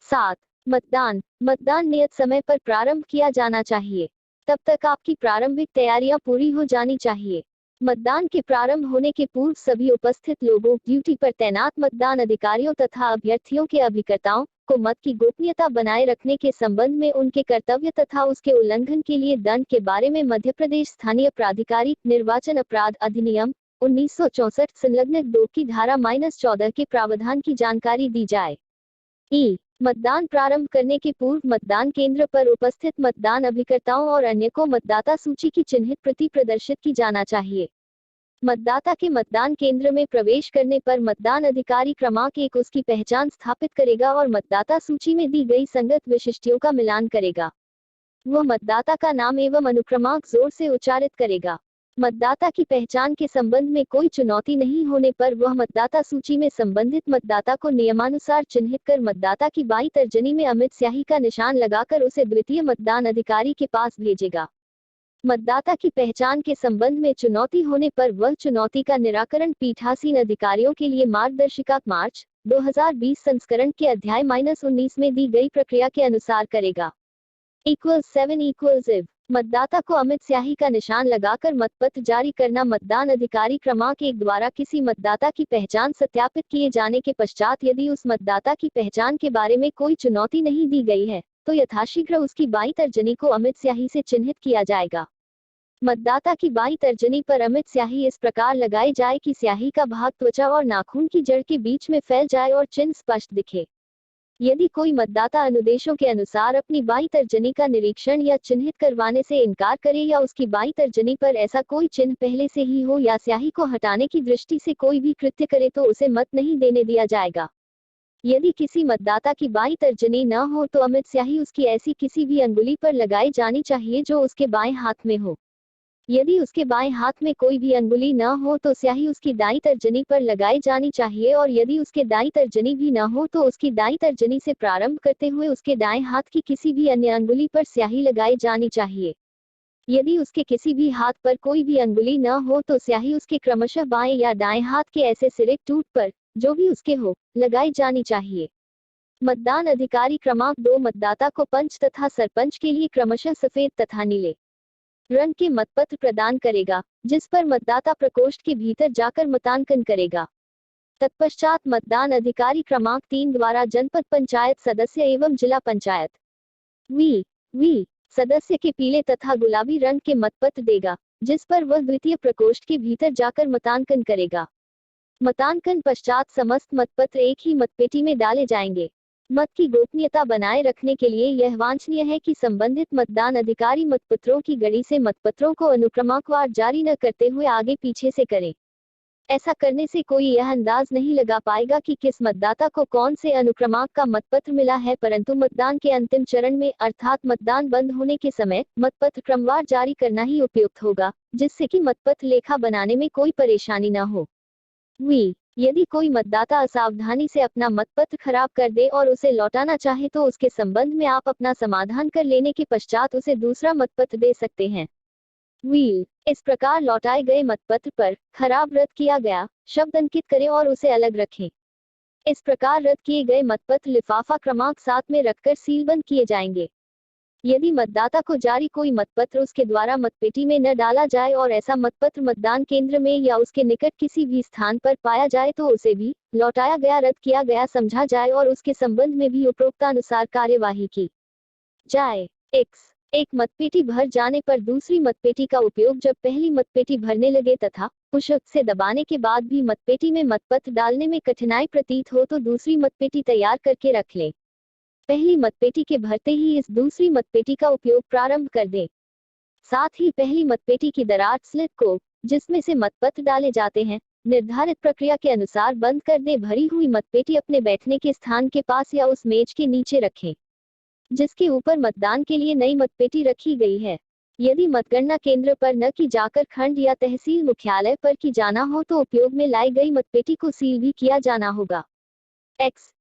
7. मतदान। मतदान नियत समय पर प्रारंभ किया जाना चाहिए। तब तक आपकी प्रारंभिक तैयारियां पूरी हो जानी चाहिए। मतदान के प्रारंभ होने के पूर्व सभी उपस्थित लोगों, ड्यूटी पर तैनात मतदान अधिकारियों तथा अभ्यर्थियों के अभिकर्ताओं को मत की गोपनीयता बनाए रखने के संबंध में उनके कर्तव्य तथा उसके उल्लंघन के लिए दंड के बारे में मध्य प्रदेश स्थानीय प्राधिकारी निर्वाचन अपराध अधिनियम 1964 संलग्न 2 की धारा -14 के प्रावधान की जानकारी दी जाए। मतदान प्रारंभ करने के पूर्व मतदान केंद्र पर उपस्थित मतदान अभिकर्ताओं और अन्य को मतदाता सूची की चिन्हित प्रति प्रदर्शित की जाना चाहिए। मतदाता के मतदान केंद्र में प्रवेश करने पर मतदान अधिकारी क्रमांक 1 उसकी पहचान स्थापित करेगा और मतदाता सूची में दी गई संगत विशिष्टियों का मिलान करेगा। वह मतदाता का नाम एवं अनुक्रमांक जोर से उच्चारित करेगा। मतदाता की पहचान के संबंध में कोई चुनौती नहीं होने पर वह मतदाता सूची में संबंधित मतदाता को नियमानुसार चिन्हित कर मतदाता की बाईं तर्जनी में अमिट स्याही का निशान लगाकर उसे द्वितीय मतदान अधिकारी के पास भेजेगा। मतदाता की पहचान के संबंध में चुनौती होने पर वह चुनौती का निराकरण पीठासीन अधिकारियों के लिए मार्गदर्शिका मार्च 2020 संस्करण के अध्याय -19 में दी गई प्रक्रिया के अनुसार करेगा। 7 मतदाता को अमिट स्याही का निशान लगाकर मतपत्र जारी करना। मतदान अधिकारी क्रमांक 1 द्वारा किसी मतदाता की पहचान सत्यापित किए जाने के पश्चात यदि उस मतदाता की पहचान के बारे में कोई चुनौती नहीं दी गई है तो यथाशीघ्र उसकी बाईं तर्जनी को अमिट स्याही से चिन्हित किया जाएगा। मतदाता की बाईं तर्जनी पर अमिट स्याही इस प्रकार लगाई जाए कि स्याही का भाग त्वचा और नाखून की जड़ के बीच में फैल जाए और चिन्ह स्पष्ट दिखे। यदि कोई मतदाता अनुदेशों के अनुसार अपनी बाईं तर्जनी का निरीक्षण या चिन्हित करवाने से इनकार करे या उसकी बाईं तर्जनी पर ऐसा कोई चिन्ह पहले से ही हो या स्याही को हटाने की दृष्टि से कोई भी कृत्य करे तो उसे मत नहीं देने दिया जाएगा। यदि किसी मतदाता की बाईं तर्जनी न हो तो अमिट स्याही उसकी ऐसी किसी भी अंगुली पर लगाई जानी चाहिए जो उसके बाएं हाथ में हो। यदि उसके बाएं हाथ में कोई भी अंगुली न हो तो स्याही उसकी दाईं तर्जनी पर लगाई जानी चाहिए और यदि उसके दाईं तर्जनी भी न हो तो उसकी दाईं तर्जनी से प्रारंभ करते हुए उसके दाएं हाथ की किसी भी अन्य अंगुली पर स्याही लगाई जानी चाहिए। यदि उसके किसी भी हाथ पर कोई भी अंगुली न हो तो स्याही उसके क्रमशः बाएं या दाएं हाथ के ऐसे सिरे टूट पर जो भी उसके हो लगाई जानी चाहिए। मतदान अधिकारी क्रमांक 2 मतदाता को पंच तथा सरपंच के लिए क्रमशः सफेद तथा नीले रंग के मतपत्र प्रदान करेगा, जिस पर मतदाता प्रकोष्ठ के भीतर जाकर मतांकन करेगा। तत्पश्चात मतदान अधिकारी क्रमांक 3 द्वारा जनपद पंचायत सदस्य एवं जिला पंचायत वी सदस्य के पीले तथा गुलाबी रंग के मतपत्र देगा, जिस पर वह द्वितीय प्रकोष्ठ के भीतर जाकर मतांकन करेगा। मतांकन पश्चात समस्त मतपत्र एक ही मतपेटी में डाले जाएंगे। मत की गोपनीयता बनाए रखने के लिए यह वांछनीय है कि संबंधित मतदान अधिकारी मतपत्रों की गड़ी से मतपत्रों को अनुक्रमांकवार जारी न करते हुए आगे पीछे से करें। ऐसा करने से कोई यह अंदाज नहीं लगा पाएगा कि किस मतदाता को कौन से अनुक्रमांक का मतपत्र मिला है, परंतु मतदान के अंतिम चरण में अर्थात मतदान बंद होने के समय मतपत्र क्रमवार जारी करना ही उपयुक्त होगा, जिससे कि मतपत्र लेखा बनाने में कोई परेशानी न हो। यदि कोई मतदाता असावधानी से अपना मतपत्र खराब कर दे और उसे लौटाना चाहे तो उसके संबंध में आप अपना समाधान कर लेने के पश्चात उसे दूसरा मतपत्र दे सकते हैं। इस प्रकार लौटाए गए मतपत्र पर खराब रद्द किया गया शब्द अंकित करें और उसे अलग रखें। इस प्रकार रद्द किए गए मतपत्र लिफाफा क्रमांक 7 में रखकर सीलबंद किए जाएंगे। यदि मतदाता को जारी कोई मतपत्र उसके द्वारा मतपेटी में न डाला जाए और ऐसा मतपत्र मतदान केंद्र में या उसके निकट किसी भी स्थान पर पाया जाए तो उसे भी लौटाया गया रद्द किया गया समझा जाए और उसके संबंध में भी उपरोक्तानुसार कार्यवाही की जाए। एक मतपेटी भर जाने पर दूसरी मतपेटी का उपयोग जब पहली मतपेटी भरने लगे तथा पुश से दबाने के बाद भी मतपेटी में मतपत्र डालने में कठिनाई प्रतीत हो तो दूसरी मतपेटी तैयार करके रख लें। पहली मतपेटी के भरते ही इस दूसरी मतपेटी का उपयोग प्रारंभ कर दें। साथ ही पहली मतपेटी की दरार स्लिट को जिसमें से मतपत्र डाले जाते हैं निर्धारित प्रक्रिया के अनुसार बंद कर दें। भरी हुई मतपेटी अपने बैठने के स्थान के पास या उस मेज के नीचे रखें जिसके ऊपर मतदान के लिए नई मतपेटी रखी गई है। यदि मतगणना केंद्र पर न की जाकर खंड या तहसील मुख्यालय पर की जाना हो तो उपयोग में लाई गई मतपेटी को सील भी किया जाना होगा।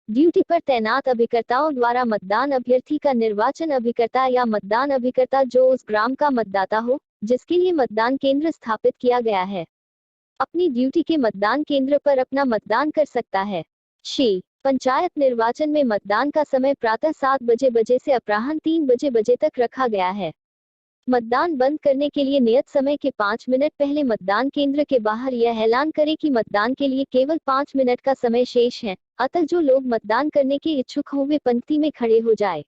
ड्यूटी पर तैनात अभिकर्ताओं द्वारा मतदान अभ्यर्थी का निर्वाचन अभिकर्ता या मतदान अभिकर्ता जो उस ग्राम का मतदाता हो जिसके लिए मतदान केंद्र स्थापित किया गया है अपनी ड्यूटी के मतदान केंद्र पर अपना मतदान कर सकता है। पंचायत निर्वाचन में मतदान का समय प्रातः 7 बजे से अपराह्न 3 बजे तक रखा गया है। मतदान बंद करने के लिए नियत समय के 5 मिनट पहले मतदान केंद्र के बाहर यह ऐलान करें कि मतदान के लिए केवल 5 मिनट का समय शेष है, अतः जो लोग मतदान करने के इच्छुक हों वे पंक्ति में खड़े हो जाए।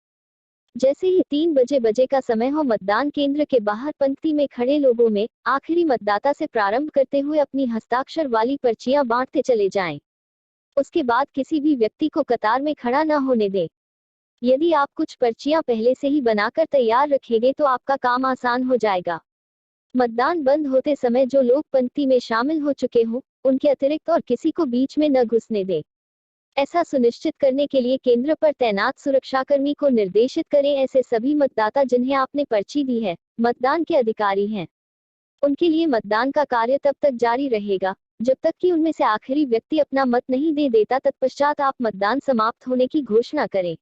जैसे ही 3 बजे का समय हो, मतदान केंद्र के बाहर पंक्ति में खड़े लोगों में आखिरी मतदाता से प्रारंभ करते हुए अपनी हस्ताक्षर वाली पर्चियां बांटते चले जाएं। उसके बाद किसी भी व्यक्ति को कतार में खड़ा न होने दें। यदि आप कुछ पर्चियां पहले से ही बनाकर तैयार रखेंगे तो आपका काम आसान हो जाएगा। मतदान बंद होते समय जो लोग पंक्ति में शामिल हो चुके हों, उनके अतिरिक्त और किसी को बीच में न घुसने दें। ऐसा सुनिश्चित करने के लिए केंद्र पर तैनात सुरक्षाकर्मी को निर्देशित करें। ऐसे सभी मतदाता जिन्हें आपने पर्ची दी है, मतदान के अधिकारी हैं। उनके लिए मतदान का कार्य तब तक जारी रहेगा जब तक कि उनमें से आखिरी व्यक्ति अपना मत नहीं दे देता। तत्पश्चात आप मतदान समाप्त होने की घोषणा करें।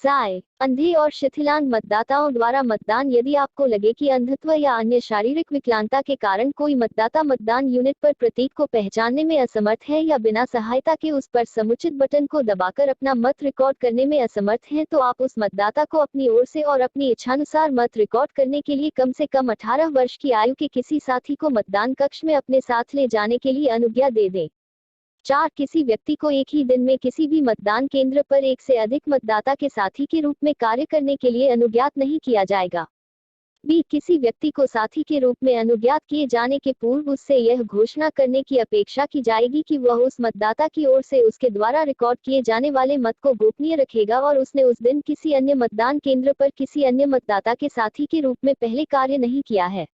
साय अंधे और शिथिलांग मतदाताओं द्वारा मतदान। यदि आपको लगे कि अंधत्व या अन्य शारीरिक विकलांगता के कारण कोई मतदाता मतदान यूनिट पर प्रतीक को पहचानने में असमर्थ है या बिना सहायता के उस पर समुचित बटन को दबाकर अपना मत रिकॉर्ड करने में असमर्थ हैं, तो आप उस मतदाता को अपनी ओर से और अपनी इच्छानुसार मत रिकॉर्ड करने के लिए कम से कम 18 वर्ष की आयु के किसी साथी को मतदान कक्ष में अपने साथ ले जाने के लिए अनुज्ञा दे दें। 4 किसी व्यक्ति को एक ही दिन में किसी भी मतदान केंद्र पर एक से अधिक मतदाता के साथी के रूप में कार्य करने के लिए अनुज्ञात नहीं किया जाएगा। बी किसी व्यक्ति को साथी के रूप में अनुज्ञात किए जाने के पूर्व उससे यह घोषणा करने की अपेक्षा की जाएगी कि वह उस मतदाता की ओर से उसके द्वारा रिकॉर्ड किए जाने वाले मत को गोपनीय रखेगा और उसने उस दिन किसी अन्य मतदान केंद्र पर किसी अन्य मतदाता के साथी के रूप में पहले कार्य नहीं किया है।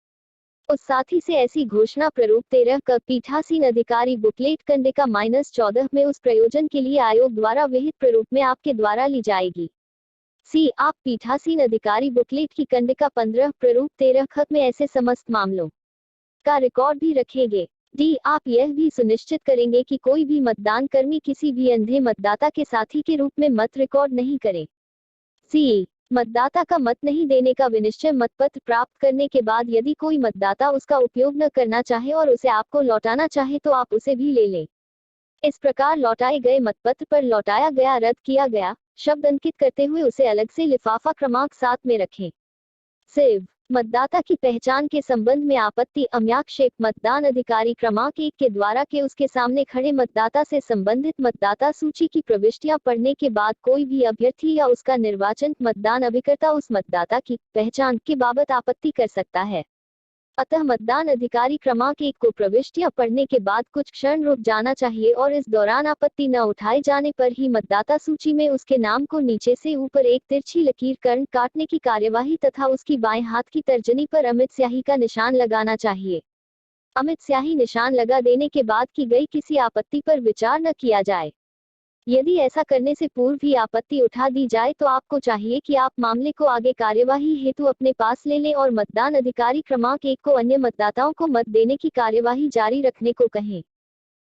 उस साथी से ऐसी घोषणा प्रारूप 13 का पीठासीन अधिकारी बुकलेट कंडिका -14 में उस प्रयोजन के लिए आयोग द्वारा विहित प्रारूप में आपके द्वारा ली जाएगी। सी आप पीठासीन अधिकारी बुकलेट की कंडिका 15 प्रारूप 13 खत में ऐसे समस्त मामलों का रिकॉर्ड भी रखेंगे। डी आप यह भी सुनिश्चित करेंगे कि कोई भी मतदान कर्मी किसी भी अंधे मतदाता के साथी के रूप में मत रिकॉर्ड नहीं करे। सी मतदाता का मत नहीं देने का विनिश्चय मतपत्र प्राप्त करने के बाद यदि कोई मतदाता उसका उपयोग न करना चाहे और उसे आपको लौटाना चाहे तो आप उसे भी ले लें। इस प्रकार लौटाए गए मतपत्र पर लौटाया गया, रद्द किया गया शब्द अंकित करते हुए उसे अलग से लिफाफा क्रमांक 7 में रखें। सिर्फ मतदाता की पहचान के संबंध में आपत्ति अम्याक्षेप मतदान अधिकारी क्रमांक 1 के द्वारा के उसके सामने खड़े मतदाता से संबंधित मतदाता सूची की प्रविष्टियां पढ़ने के बाद कोई भी अभ्यर्थी या उसका निर्वाचन मतदान अभिकर्ता उस मतदाता की पहचान के बाबत आपत्ति कर सकता है। अतः मतदान अधिकारी क्रमांक 1 को प्रविष्टियां पढ़ने के बाद कुछ क्षण रुक जाना चाहिए और इस दौरान आपत्ति न उठाए जाने पर ही मतदाता सूची में उसके नाम को नीचे से ऊपर एक तिरछी लकीर कर्ण काटने की कार्यवाही तथा उसकी बाएं हाथ की तर्जनी पर अमिट स्याही का निशान लगाना चाहिए। अमिट स्याही निशान लगा देने के बाद की गई किसी आपत्ति पर विचार न किया जाए। यदि ऐसा करने से पूर्व ही आपत्ति उठा दी जाए तो आपको चाहिए कि आप मामले को आगे कार्यवाही हेतु अपने पास ले लें और मतदान अधिकारी क्रमांक 1 को अन्य मतदाताओं को मत देने की कार्यवाही जारी रखने को कहें।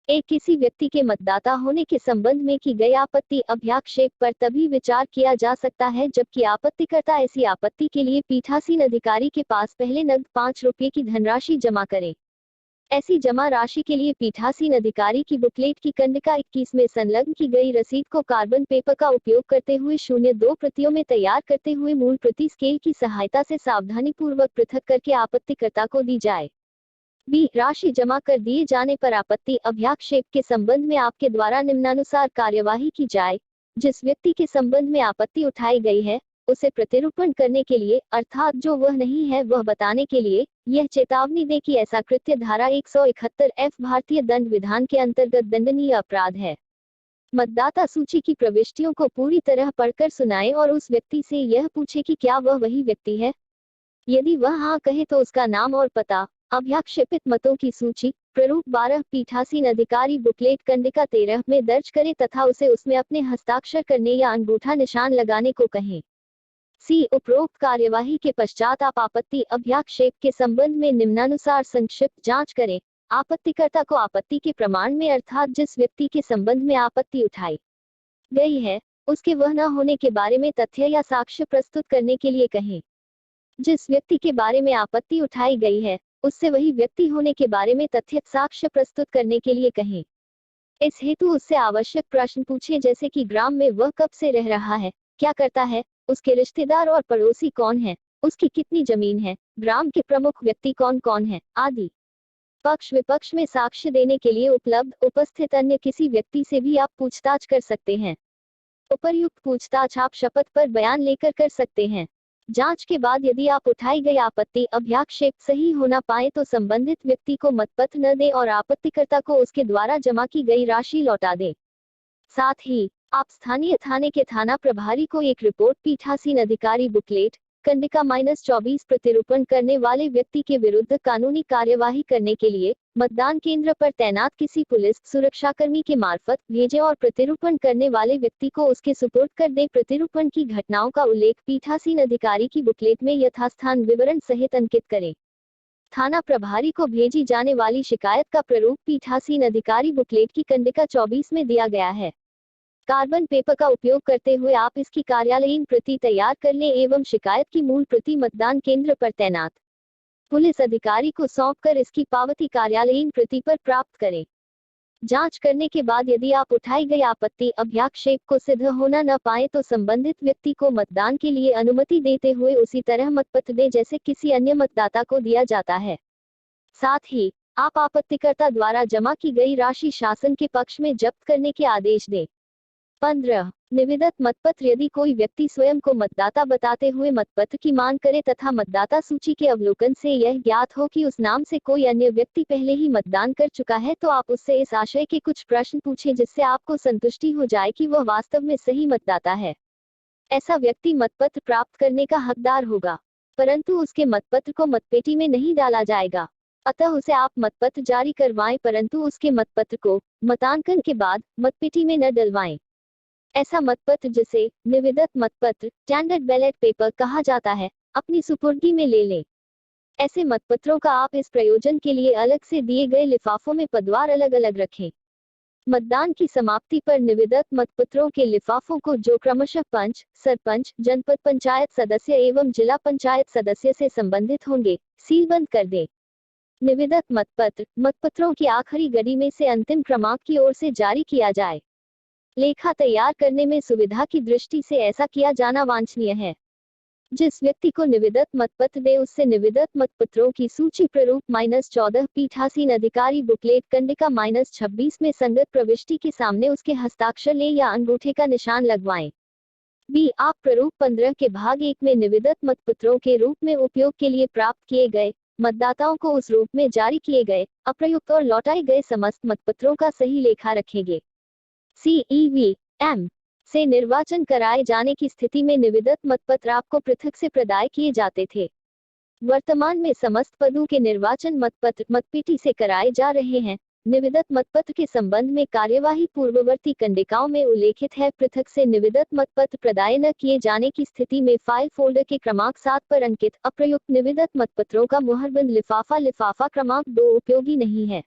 एक किसी व्यक्ति के मतदाता होने के संबंध में की गई आपत्ति अभ्याक्षेप पर तभी विचार किया जा सकता है जबकि आपत्तिकर्ता ऐसी आपत्ति के लिए पीठासीन अधिकारी के पास पहले नगद 5 रुपये की धनराशि जमा करे। ऐसी जमा राशि के लिए पीठासीन अधिकारी की बुकलेट की कंडिका 21 में संलग्न की गई रसीद को कार्बन पेपर का उपयोग करते हुए 0-2 प्रतियों में तैयार करते हुए मूल प्रति स्केल की सहायता से सावधानीपूर्वक पृथक करके आपत्तिकर्ता को दी जाए। बी राशि जमा कर दिए जाने पर आपत्ति अभ्याक्षेप के संबंध में आपके द्वारा निम्नानुसार कार्यवाही की जाए। जिस व्यक्ति के संबंध में आपत्ति उठाई गई है उसे प्रतिरूपण करने के लिए अर्थात जो वह नहीं है वह बताने के लिए यह चेतावनी दे कि ऐसा कृत्य धारा 171 F भारतीय दंड विधान के अंतर्गत दंडनीय अपराध है। मतदाता सूची की प्रविष्टियों को पूरी तरह पढ़कर सुनाए और उस व्यक्ति से यह पूछे कि क्या वह वही व्यक्ति है। यदि वह हाँ कहे तो उसका नाम और पता अभ्याक्षेपित मतों की सूची प्रारूप 12 पीठासीन अधिकारी बुकलेट कंडिका 13 में दर्ज करे तथा उसे उसमें अपने हस्ताक्षर करने या अंगूठा निशान लगाने को कहें। सी उपरोक्त कार्यवाही के पश्चात आप आपत्ति अभ्याक्षेप के संबंध में निम्नानुसार संक्षिप्त जांच करें। आपत्तिकर्ता को आपत्ति के प्रमाण में अर्थात जिस व्यक्ति के संबंध में आपत्ति उठाई गई है उसके वह न होने के बारे में तथ्य या साक्ष्य प्रस्तुत करने के लिए कहें। जिस व्यक्ति के बारे में आपत्ति उठाई गई है उससे वही व्यक्ति होने के बारे में तथ्य साक्ष्य प्रस्तुत करने के लिए कहें। इस हेतु उससे आवश्यक प्रश्न पूछे, जैसे कि ग्राम में वह कब से रह रहा है, क्या करता है, उसके रिश्तेदार और पड़ोसी कौन है, उसकी कितनी जमीन है, ग्राम के प्रमुख व्यक्ति कौन कौन है, आदि। पक्ष विपक्ष में साक्ष्य देने के लिए उपलब्ध उपस्थित अन्य किसी व्यक्ति से भी आप पूछताछ कर सकते हैं। उपर्युक्त पूछताछ आप शपथ पर बयान लेकर कर सकते हैं। जांच के बाद यदि आप उठाई गई आपत्ति अभ्याक्षेप सही हो न पाए तो संबंधित व्यक्ति को मतपत्र न दें और आपत्तिकर्ता को उसके द्वारा जमा की गई राशि लौटा दें। साथ ही आप स्थानीय थाने के थाना प्रभारी को एक रिपोर्ट पीठासीन अधिकारी बुकलेट कंडिका -24 प्रतिरूपण करने वाले व्यक्ति के विरुद्ध कानूनी कार्यवाही करने के लिए मतदान केंद्र पर तैनात किसी पुलिस सुरक्षाकर्मी के मार्फत भेजें और प्रतिरूपण करने वाले व्यक्ति को उसके सुपुर्द कर दे। प्रतिरूपण की घटनाओं का उल्लेख पीठासीन अधिकारी की बुकलेट में यथास्थान विवरण सहित अंकित करें। थाना प्रभारी को भेजी जाने वाली शिकायत का प्रारूप पीठासीन अधिकारी बुकलेट की कंडिका 24 में दिया गया है। कार्बन पेपर का उपयोग करते हुए आप इसकी कार्यालयीन प्रति तैयार कर लें एवं शिकायत की मूल प्रति मतदान केंद्र पर तैनात पुलिस अधिकारी को सौंपकर इसकी पावती कार्यालयीन प्रति पर प्राप्त करें। जांच करने के बाद यदि आप उठाई गई आपत्ति अभ्याक्षेप को सिद्ध होना न पाए तो संबंधित व्यक्ति को मतदान के लिए अनुमति देते हुए उसी तरह मतपत्र दें जैसे किसी अन्य मतदाता को दिया जाता है। साथ ही आप आपत्तिकर्ता द्वारा जमा की गई राशि शासन के पक्ष में जब्त करने के आदेश दें। 15 निविदत मतपत्र यदि कोई व्यक्ति स्वयं को मतदाता बताते हुए मतपत्र की मांग करे तथा मतदाता सूची के अवलोकन से यह ज्ञात हो कि उस नाम से कोई अन्य व्यक्ति पहले ही मतदान कर चुका है तो आप उससे इस आशय के कुछ प्रश्न पूछें जिससे आपको संतुष्टि हो जाए कि वह वास्तव में सही मतदाता है। ऐसा व्यक्ति मतपत्र प्राप्त करने का हकदार होगा, परंतु उसके मतपत्र को मतपेटी में नहीं डाला जाएगा। अतः उसे आप मतपत्र जारी करवाएं परंतु उसके मतपत्र को मतांकन के बाद मतपेटी में न डलवाएं। ऐसा मतपत्र जिसे निविदत मतपत्र स्टैंडर्ड बैलेट पेपर कहा जाता है अपनी सुपुर्दी में ले लें। ऐसे मतपत्रों का आप इस प्रयोजन के लिए अलग से दिए गए लिफाफों में पदवार अलग अलग रखें। मतदान की समाप्ति पर निविदत मतपत्रों के लिफाफों को जो क्रमशः पंच, सरपंच, जनपद पंचायत सदस्य एवं जिला पंचायत सदस्य से संबंधित होंगे, सीलबंद कर दें। निविदत मतपत्र मतपत्रों की आखिरी घड़ी में से अंतिम क्रमांक की ओर से जारी किया जाए। लेखा तैयार करने में सुविधा की दृष्टि से ऐसा किया जाना वांछनीय है। जिस व्यक्ति को निविदत मतपत्र दे उससे निविदत मतपत्रों की सूची प्रारूप -14 पीठासीन अधिकारी बुकलेट कंडिका -26 में संगत प्रविष्टि के सामने उसके हस्ताक्षर ले या अंगूठे का निशान लगवाएं। बी आप प्रारूप 15 के भाग 1 में निविदत मतपत्रों के रूप में उपयोग के लिए प्राप्त किए गए मतदाताओं को उस रूप में जारी किए गए अप्रयुक्त और लौटाए गए समस्त मतपत्रों का सही लेखा रखेंगे। CEVM से निर्वाचन कराए जाने की स्थिति में निविदत मतपत्र आपको पृथक से प्रदाय किए जाते थे। वर्तमान में समस्त पदों के निर्वाचन मतपत्र मतपेटी से कराए जा रहे हैं। निविदत मतपत्र के संबंध में कार्यवाही पूर्ववर्ती कंडिकाओं में उल्लेखित है। पृथक से निविदत मतपत्र प्रदाय न किए जाने की स्थिति में फाइल फोल्डर के क्रमांक 7 पर अंकित अप्रयुक्त निविदत मतपत्रों का मुहरबंद लिफाफा क्रमांक 2 उपयोगी नहीं है।